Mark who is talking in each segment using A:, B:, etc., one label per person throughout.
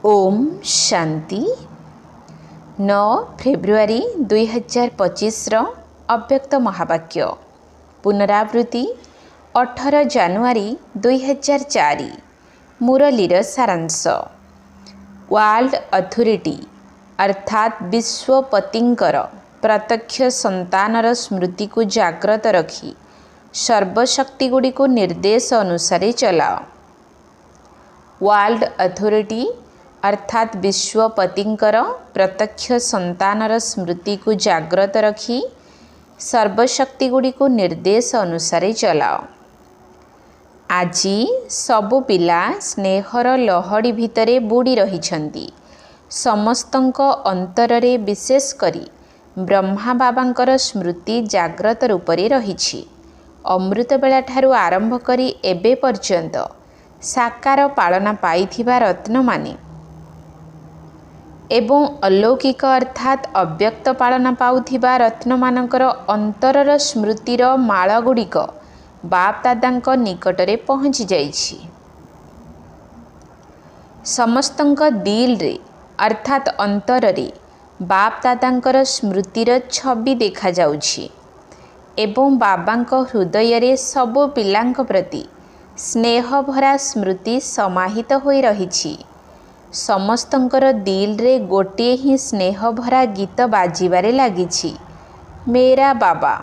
A: Om Shanti 9 February 2025 अव्यक्त महावाक्य पुनरावृत्ति 18 जानुआरी 2004 मुरलीर सारांश। वर्ल्ड अथॉरिटी अर्थात विश्वपतिंकर प्रत्यक्ष संतानर स्मृति को जाग्रत रखी सर्वशक्ति गुड़ी को निर्देश अनुसार चलाओ। वर्ल्ड अथॉरिटी अर्थात विश्वपतिंकर प्रत्यक्ष संतानर स्मृति को जाग्रत रखी सर्वशक्ति गुड़ी को निर्देश अनुसार चलाओ। आज सबु पिला स्नेहर लहड़ी भितरे बुड़ी रहिछंती। समस्तंक अंतररे विशेष करी ब्रह्मा बाबांकर स्मृति जाग्रत रूपरे रहिछि। अमृत बेला ठारू आरंभ करी एबे पर्यंत साकार पालना पाइथिबा रत्न माने एवं अलौकिक अर्थात अव्यक्त पालना पाउथिबा रत्न मानकर अंतरर स्मृतिर माळ गुड़िक बाप दादांक निकटरे पहुँची जाइछि। समस्तंक दिल रे अर्थात अंतररे बाप दादांकर स्मृतिर छवि देखा जाउछि एवं बाबांक हृदय रे सबु पिलांक प्रति स्नेह भरा स्मृति समाहित होई रहिछि। समस्तंकर दिल रे गोटे ही स्नेह भरा गीत बाजिबारे लागिछि, मेरा बाबा,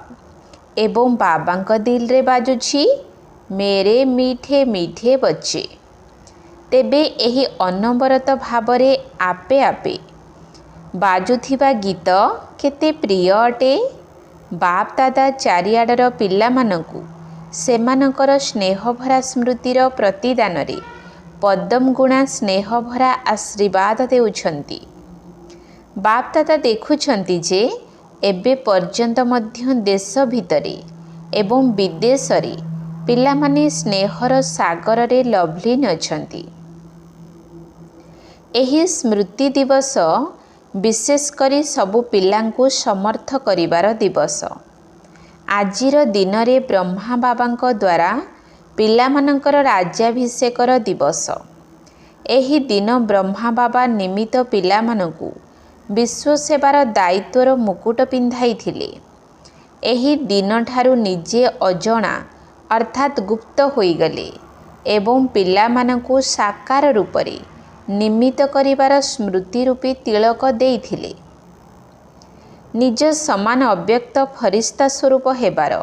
A: एवं बाबांक दिल रे बाजुछि, मेरे मीठे मीठे बच्चे। तेबे एही अनवरत भावरे आपे आपे बाजुथिबा गीत केते प्रिय अटे। बाप दादा चारिआडर पिलामानंकु सेमानंकर स्नेह भरा स्मृतिर प्रतिदान रे पद्म गुणा स्नेह भरा आशीर्वाद देउछंती। बाप दादा देखुछंती जे एबे पर्यंत मध्य देश भितरे एवं विदेश रे पिलामाने स्नेहर सागर रे लवलीन अछंती। एही स्मृति दिवस विशेष करी सबु पिलांकु समर्थ करिवार दिवस। आजिर दिन रे ब्रह्मा बाबांक द्वारा पिलामानंकर राज्याभिषेकर दिवस। एही दिन ब्रह्मा बाबा निमित्त पिलामानंकु विश्व सेवार दायित्वर मुकुट पिंधाइथिले। एही दिन ठारू निजे अजणा अर्थात गुप्त होइगले एवं पिलामानंकु साकार रूपरे निमित्त करिवार स्मृति रूपी तिलक देइथिले। निज समान अव्यक्त फरिश्ता स्वरूप हेबार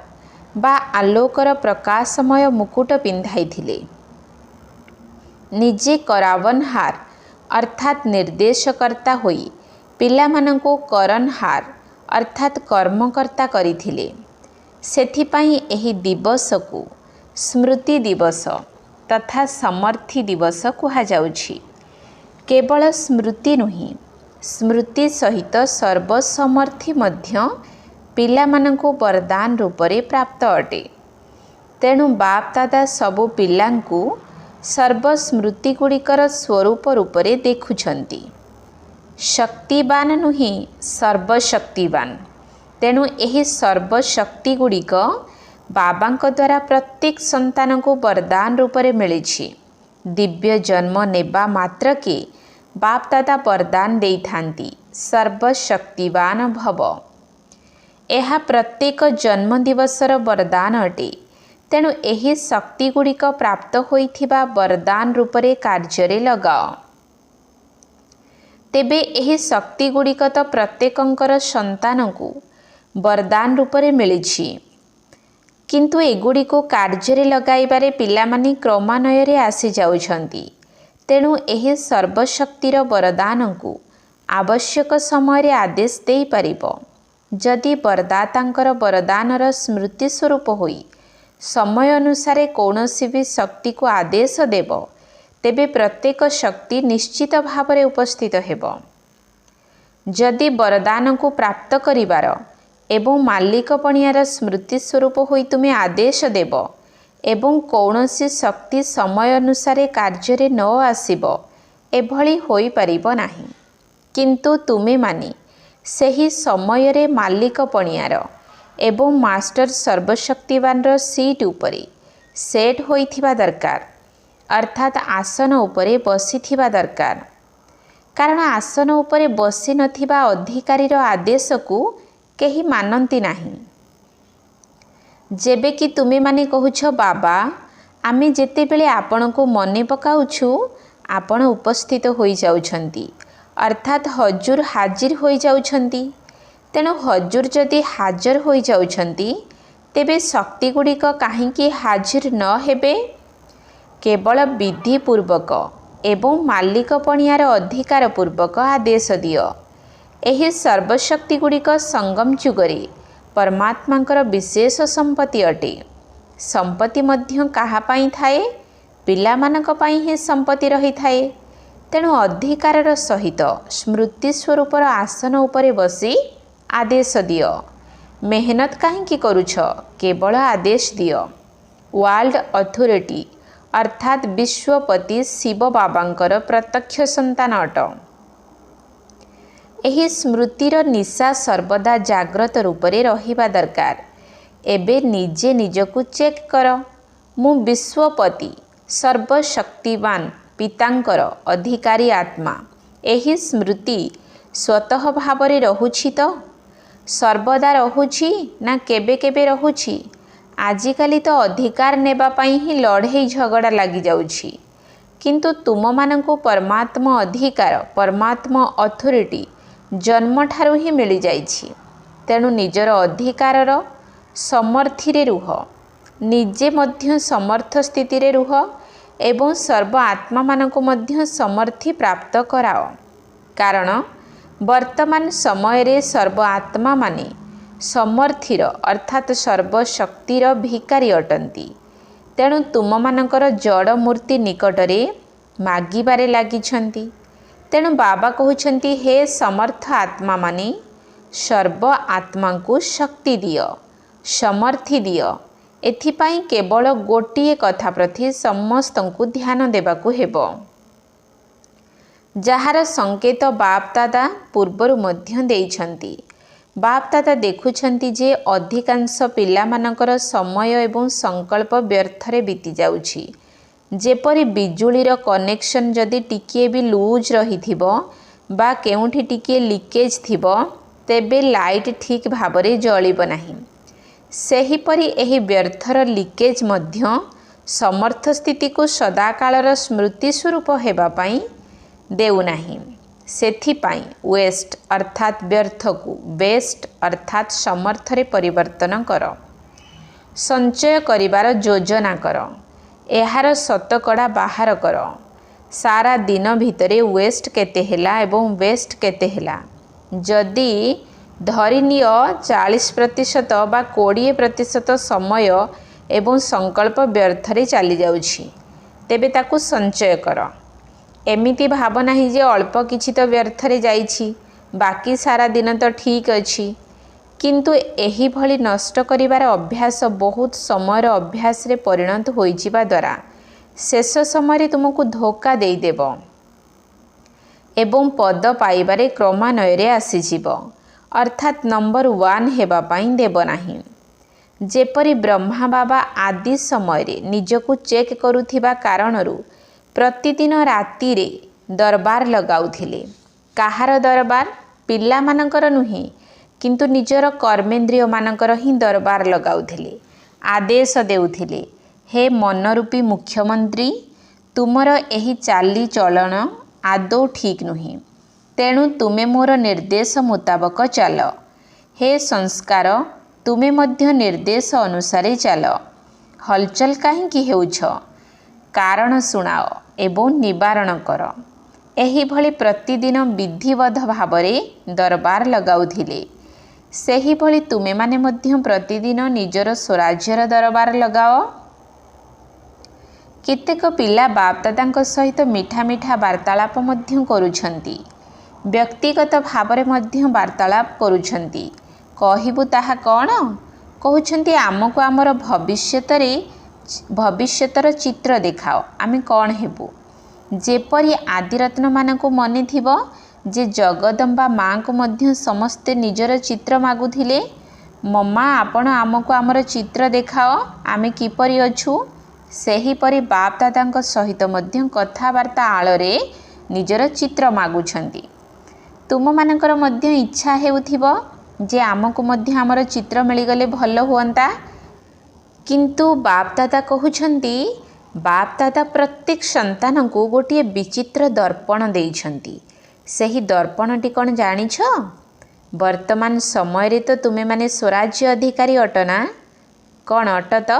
A: बा आलोकर प्रकाशमय मुकुट पिंधाइथिले। निजे करावनहार अर्थात निर्देशकर्ता होई पिलामानंकु करनहार अर्थात कर्मकर्ता करिथिले। सेथिपाई एही दिवसकु स्मृति दिवस तथा समर्थी दिवस कुहा जाउछि। केवल स्मृति नुही, स्मृति सहित सर्वसमर्थी मध्य पिलामानंकु वरदान रूपरे प्राप्त अटे। तेणु बाप दादा सबु पिलांकु सर्वस्मृति गुड़िकर स्वरूप रूपरे देखुछंती। शक्तिवान नुही, सर्वशक्तिवान। तेणु एही सर्वशक्ति गुड़िक बाबांक द्वारा प्रत्येक संतान को वरदान रूपरे मिलिछि। दिव्य जन्म नेबा मात्र के बाप दादा वरदान देइथांती, सर्वशक्तिवान भव। एहा प्रत्येक जन्म दिवसर वरदान अटे। तेणु एही शक्ति गुड़िक प्राप्त होइथिबा वरदान रूपरे कार्य लगाओ। तेबे एही शक्ति गुड़िक तो प्रत्येकंकर संतानकु वरदान रूपरे मिलिछि, किंतु एगुड़िको कार्य लगाइबारे पिलामाने क्रमान्वୟରେ आसी जाउछंती। तेणु एही सर्वशक्तिर वरदानकु आवश्यक समय रे आदेश देई परिबो। जदि वरदातांकर वरदानर स्मृति स्वरूप होई समय अनुसारे कौनसी भी शक्ति को आदेश देव, तेबे प्रत्येक शक्ति निश्चित भावरे उपस्थित हेबो। जदि वरदान को प्राप्त करिवार एवं मालिक पणियार स्मृति स्वरूप होई तुमे आदेश देव एवं कौनसी शक्ति समय अनुसारे कार्य न आसीबो, एभली होई परिबो नाही। किंतु तुमे माने सही समय रे मालिक पणियार एवं मास्टर सर्वशक्तिवान सीट उपरे सेट होइथिबा दरकार, अर्थात आसन उपरे बसिथिबा दरकार। କାରଣ ଆସନ ଉପରେ ବସି ନଥିବା ଅଧିକାରୀର ଆଦେଶକୁ କେହି ମାନନ୍ତି ନାହିଁ। ଯେବେ କି ତୁମେମାନେ କହୁଛ ବାବା, ଆମେ ଯେତେବେଳେ ଆପଣଙ୍କୁ ମନେ ପକାଉଛୁ ଆପଣ ଉପସ୍ଥିତ ହୋଇଯାଉଛନ୍ତି, ଅର୍ଥାତ୍ ହଜୁର ହାଜିର ହୋଇଯାଉଛନ୍ତି। ତେଣୁ ହଜୁର ଯଦି ହାଜର ହୋଇଯାଉଛନ୍ତି ତେବେ ଶକ୍ତିଗୁଡ଼ିକ କାହିଁକି ହାଜିର ନ ହେବେ? କେବଳ ବିଧିପୂର୍ବକ ଏବଂ ମାଲିକପଣିଆର ଅଧିକାର ପୂର୍ବକ ଆଦେଶ ଦିଅ। ଏହି ସର୍ବଶକ୍ତିଗୁଡ଼ିକ ସଙ୍ଗମ ଯୁଗରେ ପରମାତ୍ମାଙ୍କର ବିଶେଷ ସମ୍ପତ୍ତି ଅଟେ। ସମ୍ପତ୍ତି ମଧ୍ୟ କାହା ପାଇଁ ଥାଏ? ପିଲାମାନଙ୍କ ପାଇଁ ହିଁ ସମ୍ପତ୍ତି ରହିଥାଏ। ତେଣୁ ଅଧିକାରର ସହିତ ସ୍ମୃତି ସ୍ୱରୂପର ଆସନ ଉପରେ ବସି ଆଦେଶ ଦିଅ। ମେହନତ କାହିଁକି କରୁଛ? କେବଳ ଆଦେଶ ଦିଅ। ୱାର୍ଲଡ ଅଥରିଟି ଅର୍ଥାତ୍ ବିଶ୍ୱପତି ଶିବ ବାବାଙ୍କର ପ୍ରତ୍ୟକ୍ଷ ସନ୍ତାନ ଅଟ। ଏହି ସ୍ମୃତିର ନିଶା ସର୍ବଦା ଜାଗ୍ରତ ରୂପରେ ରହିବା ଦରକାର। ଏବେ ନିଜେ ନିଜକୁ ଚେକ୍ କର। ମୁଁ ବିଶ୍ୱପତି ସର୍ବଶକ୍ତିବାନ ପିତାଙ୍କର ଅଧିକାରୀ ଆତ୍ମା। ଏହି ସ୍ମୃତି ସ୍ୱତଃ ଭାବରେ ରହୁଛି ତ? ସର୍ବଦା ରହୁଛି ନା କେବେ କେବେ ରହୁଛି? ଆଜିକାଲି ତ ଅଧିକାର ନେବା ପାଇଁ ହିଁ ଲଢ଼େଇ ଝଗଡ଼ା ଲାଗିଯାଉଛି। କିନ୍ତୁ ତୁମମାନଙ୍କୁ ପରମାତ୍ମା ଅଧିକାର, ପରମାତ୍ମା ଅଥରିଟି ଜନ୍ମଠାରୁ ହିଁ ମିଳିଯାଇଛି। ତେଣୁ ନିଜର ଅଧିକାରର ସମର୍ଥିରେ ରୁହ। ନିଜେ ମଧ୍ୟ ସମର୍ଥ ସ୍ଥିତିରେ ରୁହ ଏବଂ ସର୍ବ ଆତ୍ମାମାନଙ୍କୁ ମଧ୍ୟ ସମର୍ଥି ପ୍ରାପ୍ତ କରାଅ। କାରଣ ବର୍ତ୍ତମାନ ସମୟରେ ସର୍ବ ଆତ୍ମାମାନେ ସମର୍ଥିର ଅର୍ଥାତ୍ ସର୍ବଶକ୍ତିର ଭିକାରୀ ଅଟନ୍ତି। ତେଣୁ ତୁମମାନଙ୍କର ଜଡ଼ ମୂର୍ତ୍ତି ନିକଟରେ ମାଗିବାରେ ଲାଗିଛନ୍ତି। ତେଣୁ ବାବା କହୁଛନ୍ତି, ହେ ସମର୍ଥ ଆତ୍ମାମାନେ, ସର୍ବ ଆତ୍ମାଙ୍କୁ ଶକ୍ତି ଦିଅ, ସମର୍ଥି ଦିଅ। ଏଥିପାଇଁ କେବଳ ଗୋଟିଏ କଥା ପ୍ରତି ସମସ୍ତଙ୍କୁ ଧ୍ୟାନ ଦେବାକୁ ହେବ, ଯାହାର ସଂକେତ ବାପଦାଦା ପୂର୍ବରୁ ମଧ୍ୟ ଦେଇଛନ୍ତି। ବାପଦାଦା ଦେଖୁଛନ୍ତି ଯେ ଅଧିକାଂଶ ପିଲାମାନଙ୍କର ସମୟ ଏବଂ ସଂକଳ୍ପ ବ୍ୟର୍ଥରେ ବିତିଯାଉଛି। ଯେପରି ବିଜୁଳିର କନେକ୍ସନ୍ ଯଦି ଟିକିଏ ବି ଲୁଜ୍ ରହିଥିବ ବା କେଉଁଠି ଟିକିଏ ଲିକେଜ୍ ଥିବ ତେବେ ଲାଇଟ୍ ଠିକ୍ ଭାବରେ ଜଳିବ ନାହିଁ। ସେହିପରି ଏହି ବ୍ୟର୍ଥର ଲିକେଜ୍ ମଧ୍ୟ ସମର୍ଥ ସ୍ଥିତିକୁ ସଦାକାଳର ସ୍ମୃତି ସ୍ୱରୂପ ହେବା ପାଇଁ ଦେଉନାହିଁ। ସେଥିପାଇଁ ୱେଷ୍ଟ ଅର୍ଥାତ୍ ବ୍ୟର୍ଥକୁ ବେଷ୍ଟ ଅର୍ଥାତ୍ ସମର୍ଥରେ ପରିବର୍ତ୍ତନ କର। ସଞ୍ଚୟ କରିବାର ଯୋଜନା କର। ଏହାର ଶତକଡ଼ା ବାହାର କର। ସାରା ଦିନ ଭିତରେ ୱେଷ୍ଟ କେତେ ହେଲା ଏବଂ ବେଷ୍ଟ କେତେ ହେଲା। ଯଦି ଧରିନିଅ 40% ବା 20% ସମୟ ଏବଂ ସଂକଳ୍ପ ବ୍ୟର୍ଥରେ ଚାଲିଯାଉଛି, ତେବେ ତାକୁ ସଞ୍ଚୟ କର। ଏମିତି ଭାବ ନାହିଁ ଯେ ଅଳ୍ପ କିଛି ତ ବ୍ୟର୍ଥରେ ଯାଇଛି, ବାକି ସାରା ଦିନ ତ ଠିକ୍ ଅଛି। କିନ୍ତୁ ଏହିଭଳି ନଷ୍ଟ କରିବାର ଅଭ୍ୟାସ ବହୁତ ସମୟର ଅଭ୍ୟାସରେ ପରିଣତ ହୋଇଯିବା ଦ୍ୱାରା ଶେଷ ସମୟରେ ତୁମକୁ ଧୋକା ଦେଇଦେବ ଏବଂ ପଦ ପାଇବାରେ କ୍ରମାନ୍ୱୟରେ ଆସିଯିବ, ଅର୍ଥାତ୍ ନମ୍ବର 1 ହେବା ପାଇଁ ଦେବ ନାହିଁ। ଯେପରି ବ୍ରହ୍ମା ବାବା ଆଦି ସମୟରେ ନିଜକୁ ଚେକ୍ କରୁଥିବା କାରଣରୁ ପ୍ରତିଦିନ ରାତିରେ ଦରବାର ଲଗାଉଥିଲେ। କାହାର ଦରବାର? ପିଲାମାନଙ୍କର ନୁହେଁ, କିନ୍ତୁ ନିଜର କର୍ମେନ୍ଦ୍ରିୟମାନଙ୍କର ହିଁ ଦରବାର ଲଗାଉଥିଲେ। ଆଦେଶ ଦେଉଥିଲେ, ହେ ମନରୂପୀ ମୁଖ୍ୟମନ୍ତ୍ରୀ, ତୁମର ଏହି ଚାଲିଚଳନ ଆଦୌ ଠିକ୍ ନୁହେଁ। ତେଣୁ ତୁମେ ମୋର ନିର୍ଦ୍ଦେଶ ମୁତାବକ ଚାଲ। ହେ ସଂସ୍କାର, ତୁମେ ମଧ୍ୟ ନିର୍ଦ୍ଦେଶ ଅନୁସାରେ ଚାଲ। ହଲଚଲ କାହିଁକି ହେଉଛ? କାରଣ ଶୁଣାଅ ଏବଂ ନିବାରଣ କର। ଏହିଭଳି ପ୍ରତିଦିନ ବିଧିବଦ୍ଧ ଭାବରେ ଦରବାର ଲଗାଉଥିଲେ। ସେହିଭଳି ତୁମେମାନେ ମଧ୍ୟ ପ୍ରତିଦିନ ନିଜର ସ୍ୱରାଜ୍ୟର ଦରବାର ଲଗାଅ। କେତେକ ପିଲା ବାପଦାଦାଙ୍କ ସହିତ ମିଠା ମିଠା ବାର୍ତ୍ତାଳାପ ମଧ୍ୟ କରୁଛନ୍ତି। ବ୍ୟକ୍ତିଗତ ଭାବରେ ମଧ୍ୟ ବାର୍ତ୍ତାଳାପ କରୁଛନ୍ତି। କହିବୁ ତାହା କ'ଣ? କହୁଛନ୍ତି ଆମକୁ ଆମର ଭବିଷ୍ୟତର ଚିତ୍ର ଦେଖାଅ, ଆମେ କ'ଣ ହେବୁ। ଯେପରି ଆଦିରତ୍ନମାନଙ୍କୁ ମନେଥିବ ଯେ ଜଗଦମ୍ବା ମାଙ୍କୁ ମଧ୍ୟ ସମସ୍ତେ ନିଜର ଚିତ୍ର ମାଗୁଥିଲେ, ମମା ଆପଣ ଆମକୁ ଆମର ଚିତ୍ର ଦେଖାଅ, ଆମେ କିପରି ଅଛୁ। ସେହିପରି ବାପଦାଦାଙ୍କ ସହିତ ମଧ୍ୟ କଥାବାର୍ତ୍ତା ଆଳରେ निजर चित्र मागुछंती। तुम मानकर मध्य इच्छा हेउथिबो जे आमको मध्य आमर चित्र मिलगले भल हुअंता, किंतु बाप दादा कहउछंती बाप दादा प्रत्येक संतान को गोटे विचित्र दर्पण देइछंती। सही दर्पणटी कौन जानिछ? वर्तमान समय रे तो तुमे माने स्वराज्य अधिकारी अटना। कौन अट तो?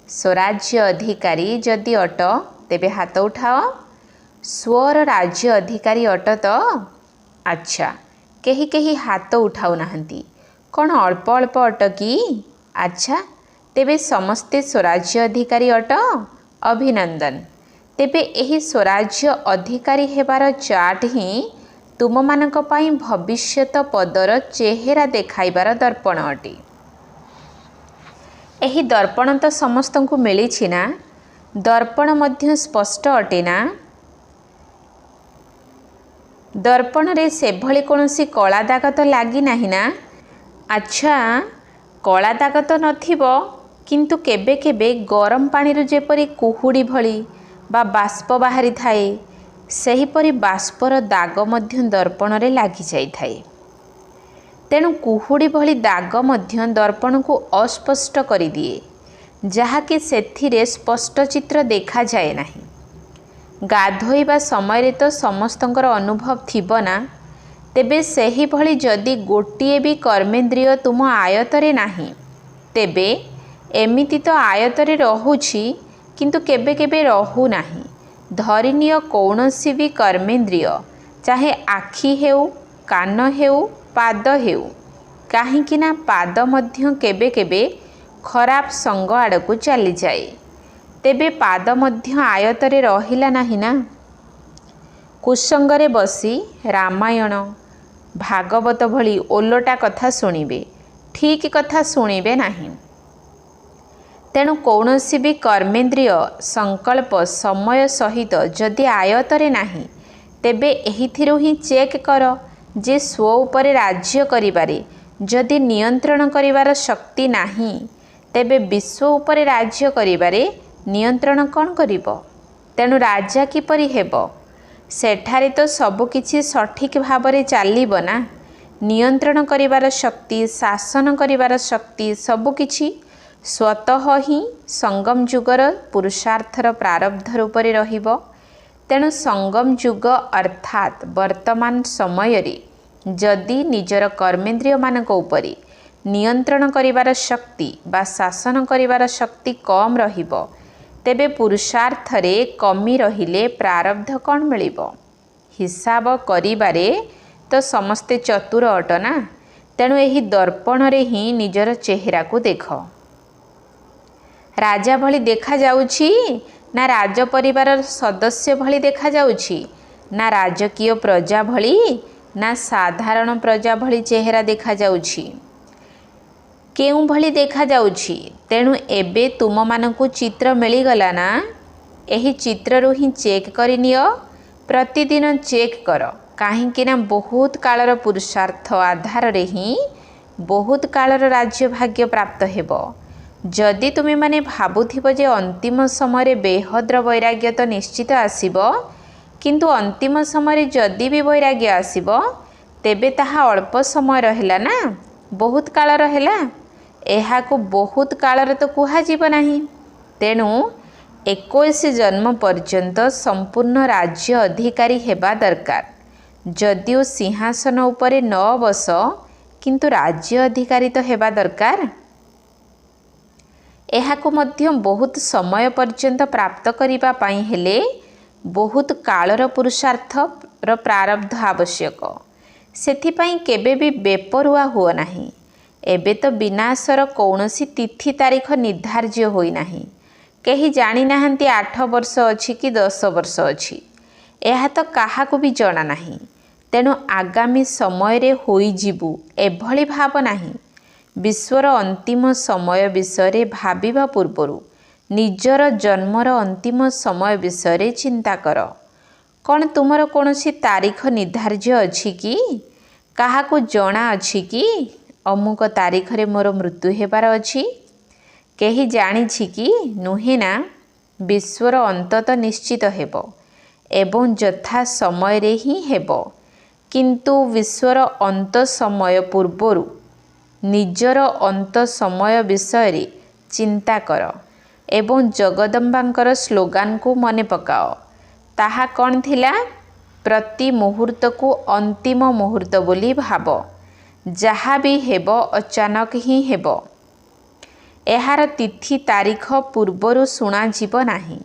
A: स्वराज्य अधिकारी जदि अट तेबे हाथ उठाओ। स्वर राज्य अधिकारी अट तो? अच्छा, केही केही हाथ उठाऊ नाहंती। कौन अल्प अल्प अट कि? अच्छा, तेबे समस्ते स्वराज्य अधिकारी अट। अभिनंदन। तेबे एही स्वराज्य अधिकारी हेबार चार्ट ही तुम मानक पाई भविष्यत पदर चेहरा देखाइबार दर्पण अटे। एही दर्पण तो समस्त को मिली ना? दर्पण मध्य स्पष्ट अटे ना? दर्पण रे सेभली कोनोसी कला दाग तो लागी नाही ना? अच्छा, कला दाग तो नथिबो, किंतु केबे केबे गरम पानी रो जेपरी कुहुड़ी भली बा बाष्प बाहरी थाए, सेहीपरि बाष्पर दाग मध्य दर्पण रे लागी जाई थाए। तेणु कुहुड़ी भली दाग मध्य दर्पण को अस्पष्ट करि दिए, जहाँकि सेथिरे स्पष्ट चित्र देखा जाए नाही। गाधोइबा समय रे तो समस्तंकर अनुभव थिबो ना? तेबे सेही भली जदि गोटिए भी कर्मेंद्रिय तुम आयतरे नाही, तेबे एमिति तो आयतरे रहुछि किंतु केबे केबे रहु नाही। धरिनिय कौनसी भी कर्मेंद्रिय, चाहे आखि हेउ, कान हेउ, पाद हेउ, काहींकि ना पाद मध्य केबे केबे खराब संग आड़कू चली जाए। तेबे पाद मध्य आयतरे रहिला नाही ना? कुसंगरे बसी रामायण भागवत भली ओलोटा कथा शुणिबे, ठीक कथा शुणिबे नाही। तेणु कौनसी भी कर्मेंद्रिय संकल्प समय सहित जदि आयतरे नाही, तेबे एहिथिरु ही चेक कर जे स्व उपरे राज्य करिबारे जदि नियंत्रण करिवार शक्ति नाही, तेबे विश्व उपरे राज्य करिबारे नियंत्रण कौन करिबो? तेणु राजा किपरि हेबो? सेठारे तो सबु किछि सठिक भावरे चालिबो ना? नियंत्रण करिवार शक्ति, शासन करिवार शक्ति सबु किछि स्वतः ही संगम जुगर पुरुषार्थर प्रारब्ध रूपरे रहिबो। तेणु संगम जुग अर्थात वर्तमान समय रे जदि निजर कर्मेंद्रिय मानक उपरे नियंत्रण करिवार शक्ति बा शासन करिवार शक्ति कम रहिबो, तेबे पुरुषार्थ रे कमी रहिले प्रारब्ध कौन मिलिबो? हिसाब करिबारे तो समस्ते चतुर अट ना? तेणु एही दर्पण रे ही निजर चेहरा को देख। राजा भली देखा जाउछि ना राज परिवार सदस्य भली देखा जाउछि, ना राजकीय प्रजा भली ना साधारण प्रजा भली चेहरा देखा जाउछि? केउ भली देखा जाउछि? तेणु एबे तुम मानकु चित्र मिली गला ना? एही चित्र रु ही चेक करि नियो। प्रतिदिन चेक कर, काहींकि ना बहुत कालर पुरुषार्थ आधार रे ही बहुत कालर राज्य भाग्य प्राप्त हेबो। जदि तुमे माने भाबुथिबो जे अंतिम समय रे बेहद्र वैराग्य तो निश्चित आसीबो, किंतु अंतिम समय रे जदि भी वैराग्य आसीबो, तेबे ताहा अल्प समय रहेला ना? बहुत काल रहेला। एहाकु बहुत कालर तो कुहा जीव नाही। तेणु 21 जन्म पर्यंत संपूर्ण राज्य अधिकारी हेबा दरकार। जदिओ सिंहासन उपरे न बस, किंतु राज्य अधिकारी तो हेबा दरकार। एहाकु मध्य बहुत समय पर्यंत प्राप्त करिबा पाई हेले बहुत कालर पुरुषार्थ र प्रारब्ध आवश्यक। सेथिपाई केबे भी बेपरुआ हुओ नाही। एबे तो विनाशर कौनसी तिथि तारीख निर्धार्य होई नाही। केही जानी नाहंती 8 वर्ष अछि कि 10 वर्ष अछि, एहा तो काहाकु भी जणा नाही। तेणु आगामी समय रे होई जीवु एभली भाव नाही। विश्वर अंतिम समय विषय भाविबा पूर्वरु निजर जन्मर अंतिम समय विषय चिंता कर। कौन तुमर कौनसी तारीख निर्धार्य अछि कि? काहाकु जणा अछि कि अमुक तारीख रे मोर मृत्यु हेबार अछि? केही जानिछि कि? नुहे ना। विश्वर अंत तो निश्चित हेबो। एवं यथा समय रे ही हेब। किंतु विश्वर अंत समय पूर्वरु निजर अंत समय विषय चिंता कर एवं जगदम्बांकर स्लोगान को मने पकाओ। ताहा कौन थिला? प्रति मुहूर्त को अंतिम मुहूर्त बोली भाव। जहा भी हेब अचानक ही हेब। एहार तिथि तारीख पूर्वरु सुना जीव नाही।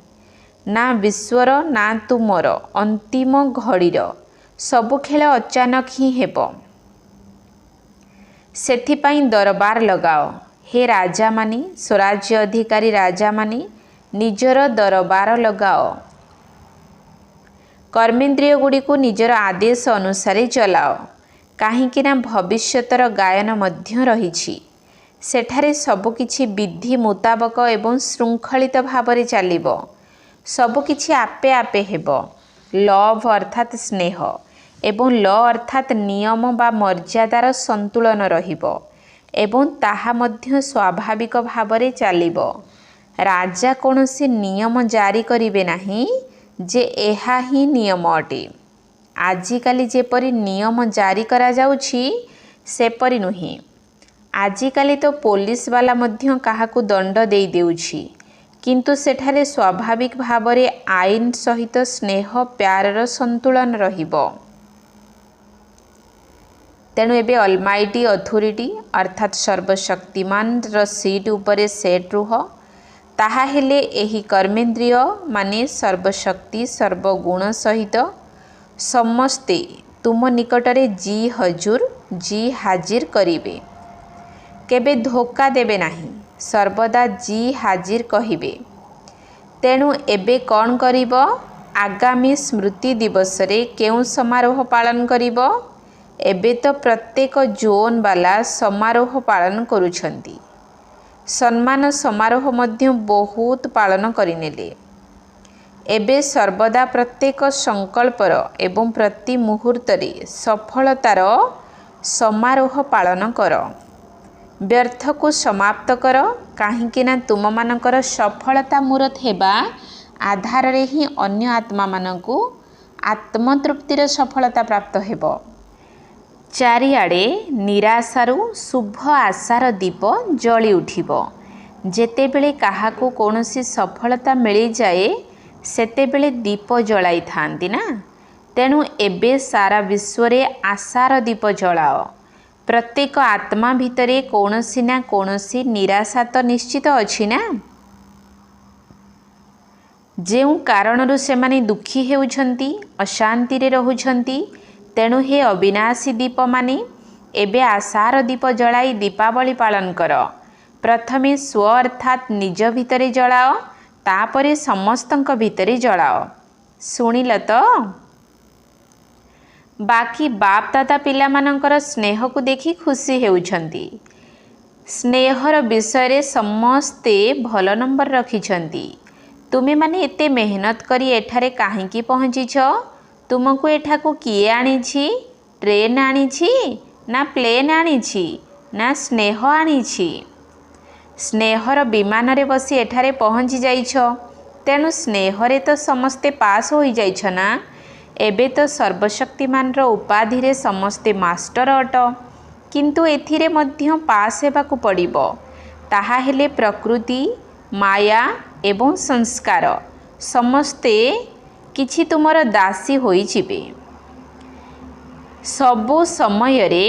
A: ना विश्वर ना तुमर अंतिम घड़ीर सबु खेल अचानक ही हेब। सेथिपाई दरबार लगाओ। हे राजा मानी, स्वराज्य अधिकारी राजा मानी, निजर दरबार लगाओ। कर्मेन्द्रिय गुड़ी को निजर आदेश अनुसार चलाओ। काहींकि ना भविष्यतर गायन मध्य रहिछि। सेठारे सबुकिछि विधि मुताबक एवं श्रृंखलित भावरे चलिबो। सबुकिछि आपे आपे हेबो। लव अर्थात स्नेह एवं ल अर्थात नियम बा मर्यादार संतुलन रहिबो एवं ताहा मध्य स्वाभाविक भावरे चलिबो। राजा कौनसी नियम जारी करिवे नाही जे एहा ही नियम अटे। आजिकाली जेपरि नियम जारी करा जाउछि सेपरि नुही। आजिकाली तो पुलिस वाला मध्य काहाकू दंड देई देउछि, किंतु सेठारे स्वाभाविक भावरे आईन सहित स्नेह प्यारर संतुलन रहिबो। तेणु एबे अलमाइटी अथॉरिटी अर्थात सर्वशक्तिमान र सीट उपरे सेट रुह। ताहा हेले एही कर्मेन्द्रिय माने सर्वशक्ति सर्वगुण सहित समस्ते तुम निकटरे जी हजूर जी हाजिर करिवे। केबे धोखा देबे नाही, सर्वदा जी हाजिर कहिबे। तेणु एबे कौन करिब? आगामी स्मृति दिवस रे केउ समारोह पालन करिब? एबे तो प्रत्येक जोन वाला समारोह पालन करुछंती। सम्मान समारोह मध्य बहुत पालन करिनेले। एबे सर्वदा प्रत्येक संकल्पर एवं प्रति मुहूर्त रे सफलतार समारोह पालन कर। व्यर्थ को समाप्त कर। काहींकि ना तुम मानकर सफलता मूरत हेबा आधार रे ही अन्य आत्मा मानकु आत्मतृप्तिर सफलता प्राप्त हेबो। चारिआडे निराशारू शुभ आशार दीप जली उठिबो। जेतेबेले काहाकू कौनसी सफलता मिली जाए सेतेबेले दीप जलाई थांती ना। तेणु एबे सारा विश्वरे आशार दीप जलाओ। प्रत्येक आत्मा भितरे कौनसी ना कौनसी निराशा तो निश्चित अछि ना। जेउ कारणरू सेमाने दुखी हेउछंती, अशांति रे रहुछंती, तेणु हे अविनाशी दीप माने एबे आशार दीप जलाई दीपावली पालन कर। प्रथमे स्व अर्थात निज भितरे जलाओ, तापरे समस्तंक भितरे जलाओ। सुनिल तो? बाकी बाप दादा पिला मानकर स्नेह को देखि खुशी हेउछंती। स्नेहर विषय रे समस्ते भल नंबर रखिछंती। तुमे माने एते मेहनत करी एठारे काहींकी पहुँचीछ? तुमको एठाकू किए आनिछि? ट्रेन आनिछि ना प्लेन आनिछि ना स्नेह आनिछि? स्नेहर विमान रे बसी एठारे पहुँची जाइछ। तेणु स्नेहरे तो समस्ते पास हो जाइछ ना। एबे तो सर्वशक्तिमान रो उपाधि रे समस्ते मास्टर अट, किंतु एथिरे मध्य पास हेबाकू पड़िबो। ताहा हेले प्रकृति माया एवं संस्कार समस्ते किछि तुमर दासी होई जिबे। सबु समय रे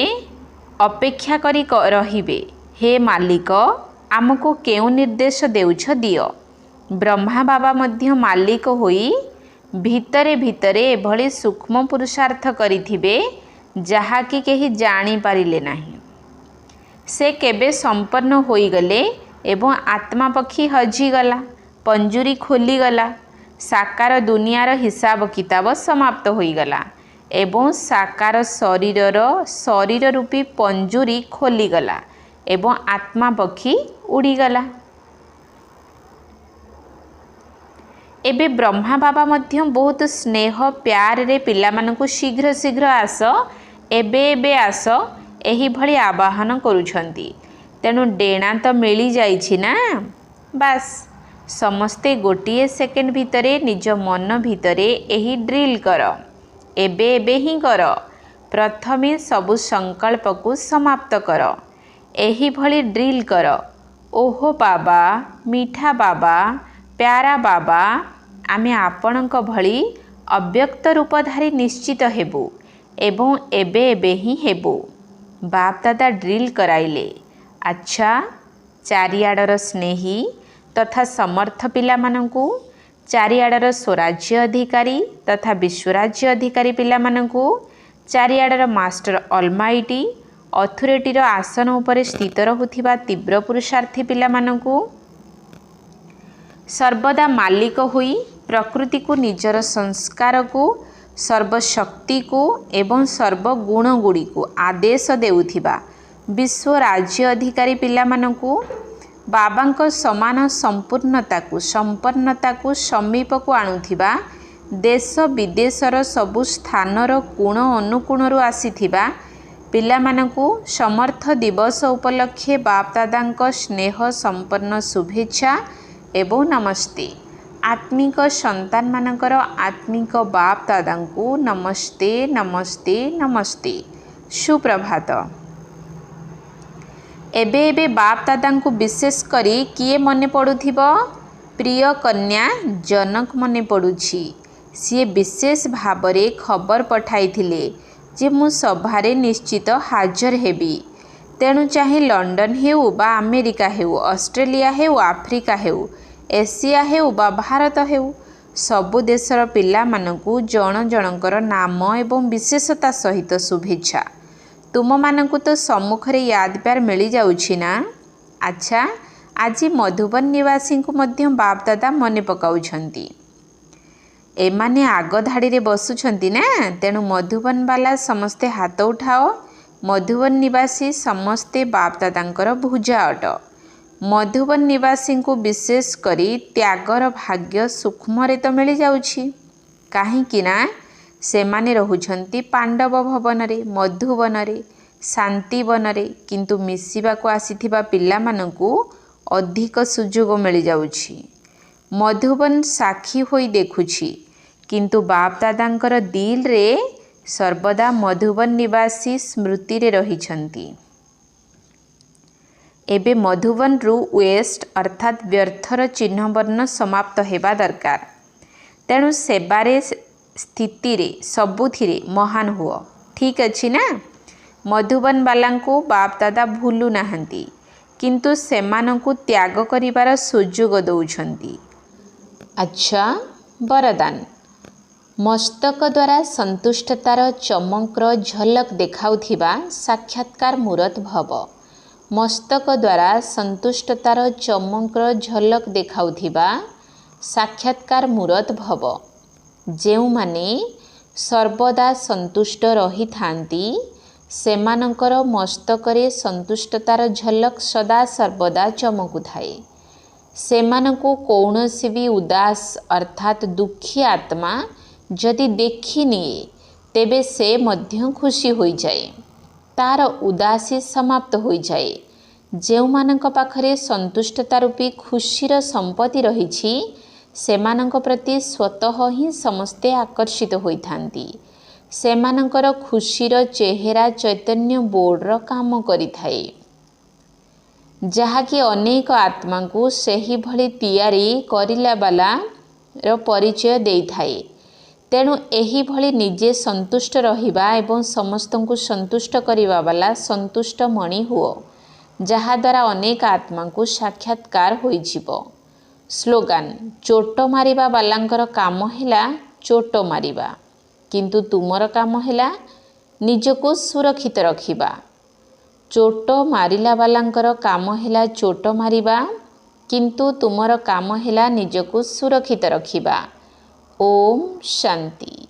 A: अपेक्षा करी रहिबे, हे मालिक आमको केउ निर्देश देउछ दियो। ब्रह्मा बाबा मध्य मालिक होई भितरे भितरे एभली सूक्ष्म पुरुषार्थ करिथिबे जहा कि केही जानी पारिले नाही। से केबे संपन्न होई गले एवं आत्मा पक्षी हजिगला, पंजुरी खोलीगला, साकार दुनियार हिसाब किताब समाप्त होईगला एवं साकार शरीर रूपी पंजुरी खोलीगला एवं आत्मा पक्षी उड़ीगला। एबे ब्रह्मा बाबा मध्य बहुत स्नेह प्यार रे पिला मानकु शीघ्र शीघ्र आस, एबे आस एही भली आवाहन करुछंती। तेणु डेणा तो मिली जाइछि ना। बास समस्ते गोटे सेकेंड भितरे निज मन भितरे एही ड्रिल कर एबे एबे ही कर प्रथमे सबु संकल्प को समाप्त कर एही भली ड्रिल कर ओहो बाबा मीठा बाबा प्यारा बाबा आमे आपणक भली अव्यक्त रूपधारी निश्चित हेबु एवं एबे एबे ही हेबु। बाप दादा ड्रिल कराइले। अच्छा चारिआडर स्नेही तथा समर्थ पिला मानंकु चारिआडर स्वराज्य अधिकारी तथा विश्वराज्य अधिकारी पिला मानंकु चारिआडर मास्टर अलमाइटी अथॉरिटीर आसन उपरे स्थित रहुथिबा तीव्र पुरुषार्थी पिला मानंकु सर्वदा मालिक होई प्रकृति को निजर संस्कार को सर्वशक्ति को एवं सर्वगुण गुड़ी को आदेश देउथिबा विश्व राज्य अधिकारी पिला मानंकु बाबांक समान संपूर्णता को संपन्नता को समीप को आणुथिबा देश विदेशर सबु स्थानर कोण अनुकोणरू आसीथिबा पिला मानंकु समर्थ दिवस उपलक्षे बाप दादांक स्नेह संपन्न शुभेच्छा एवं नमस्ते। आत्मिक संतान मानकर आत्मिक बाप दादांकु नमस्ते नमस्ते नमस्ते सुप्रभात। एबे एबे बाप दादांकु विशेष करी किए मने पड़ुथिबो प्रिय कन्या जनक मने पड़ुछि। सी विशेष भावरे खबर पठाइथिले जे मु सभारे निश्चित हाजर हेबी तेणु चाहे लंडन हेउ बा अमेरिका हेउ ऑस्ट्रेलिया हेउ आफ्रिका हेउ एशिया हेउ बा भारत हेउ सबु देशर पिला मानकु जन जनकर नाम एवं विशेषता सहित शुभेच्छा। तुम मानकु तो सम्मुखरे याद प्यार मिली जाउछि ना। अच्छा आज मधुबन निवासी को मध्य बाप दादा मने पकाउछंती। एमाने आग धाड़ी रे बसुछंती ना तेणु मधुबन वाला समस्ते हाथ उठाओ। मधुबन निवासी समस्ते बाप दादांकर भुजा अट। मधुबन निवासी को विशेष करी त्यागर भाग्य सूक्ष्म तो मिल जाउछि काहींकि ना से माने रहुछंती पांडव भवन रे मधुबन रे शांतिवन रे किंतु मिसिबा को आसीथिबा पिला मानकु अधिक सुजोग मिल जाउछि। मधुबन साक्षी होई देखुछि किंतु बाप दादांकर दिल रे सर्वदा मधुबन निवासी स्मृति रे रहिछंती। एबे मधुबन रु वेस्ट अर्थात व्यर्थर चिन्ह वर्ण समाप्त हेबा दरकार। तेणु सेबारे स्थिति रे सबुथिरे महान हुओ। ठीक अछि ना। मधुबन वालांकु बाप दादा भूलु नाहंती किंतु सेमानंकु त्याग करिवार सुजोग दउछंती। अच्छा वरदान मस्तक द्वारा संतुष्टतार चमकर झलक देखाउथिबा साक्षात्कार मूरत भव। मस्तक द्वारा संतुष्टतार चमकर झलक देखाउथिबा साक्षात्कार मूरत भव। जेउ माने सर्वदा संतुष्ट रही थांती सेमानंकर मस्तकरे संतुष्टतार झलक सदा सर्वदा चमकु थाए। सेमानंकु कौनसी भी उदास अर्थात दुखी आत्मा जदि देखि निए तेबे से मध्य खुशी होई जाए तार उदासी समाप्त होई जाए। जेउ मानक पाखरे संतुष्टता रूपी खुशीर संपत्ति रहिछि सेमानक प्रति स्वतः ही समस्ते आकर्षित होई थांती। सेमानकर खुशीर चेहरा चैतन्य बोर्डर काम करि थाए जहाँकि अनेक आत्मा को सही भली तैयारी करिला वाला रो परिचय देई थाए। तेणु एही भली निजे संतुष्ट रहिबा एवं समस्तंकु संतुष्ट करिवा वाला संतुष्ट मणि हुओ जहाँ द्वारा अनेक आत्मा को साक्षात्कार होई जिवो। स्लोगान चोट मारिबा वालांकर काम हैला चोट मारिबा किंतु तुमर काम हैला निजको सुरक्षित रखिबा। चोट मारिला वालांकर काम हैला चोट मारिबा किंतु तुमर काम हैला निजको सुरक्षित रखिबा। ओम शांति।